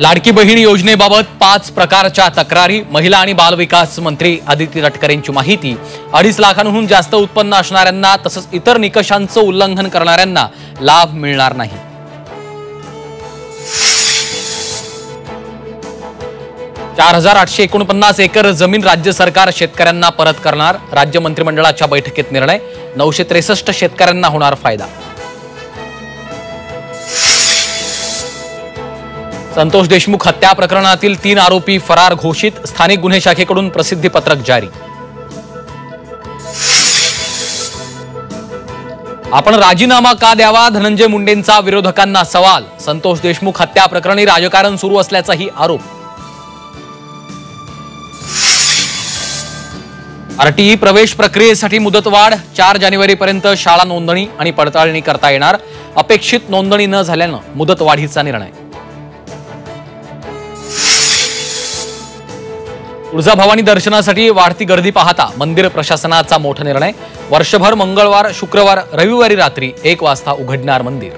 लाडकी बहीण योजनेबाबत 5 प्रकारच्या तक्रारी महिला आणि बालविकास मंत्री आदिती तटकरे यांची माहिती 2.5 लाखांहून जास्त उत्पन्न असणाऱ्यांना तसंच इतर निकषांचं उल्लंघन करणाऱ्यांना लाभ मिळणार नाही। चार 4,849 एकर जमीन राज्य सरकार शेतकऱ्यांना परत करणार। राज्य मंत्रिमंडळाच्या बैठकीत निर्णय। 963 शेतकऱ्यांना होणार फायदा। संतोष देशमुख हत्या प्रकरणातील 3 आरोपी फरार घोषित। स्थानिक गुन्हे शाखेकडून प्रसिद्धी पत्रक जारी। आपण राजीनामा का द्यावा, धनंजय मुंडेंचा विरोधकांना सवाल। संतोष देशमुख हत्या प्रकरणी राजकारण सुरू असल्याचाही आरोप। आरटीई प्रवेश प्रक्रियेसाठी मुदतवाढ। 4 जानेवारीपर्यंत शाळा नोंदणी आणि पडताळणी करता येणार। अपेक्षित नोंदणी न झाल्यानं मुदतवाढीचा निर्णय। तुळजाभवानी दर्शनासाठी वाढती गर्दी पाहता मंदिर प्रशासनाचा मोठा निर्णय। वर्षभर मंगळवार, शुक्रवार, रविवारी रात्री 1 वाजता उघडणार मंदिर।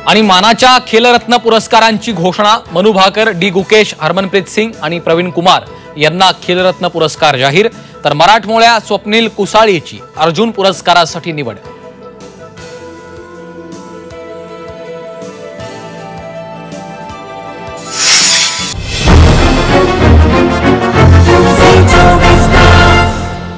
आणि मानाच्या खेलरत्न पुरस्कारांची घोषणा। मनु भाकर, डी गुकेश, हरमनप्रीत सिंग आणि प्रवीण कुमार यांना खेलरत्न पुरस्कार जाहीर। तर मराठमोळ्या स्वप्नील कुसाळीची अर्जुन पुरस्कारासाठी निवड।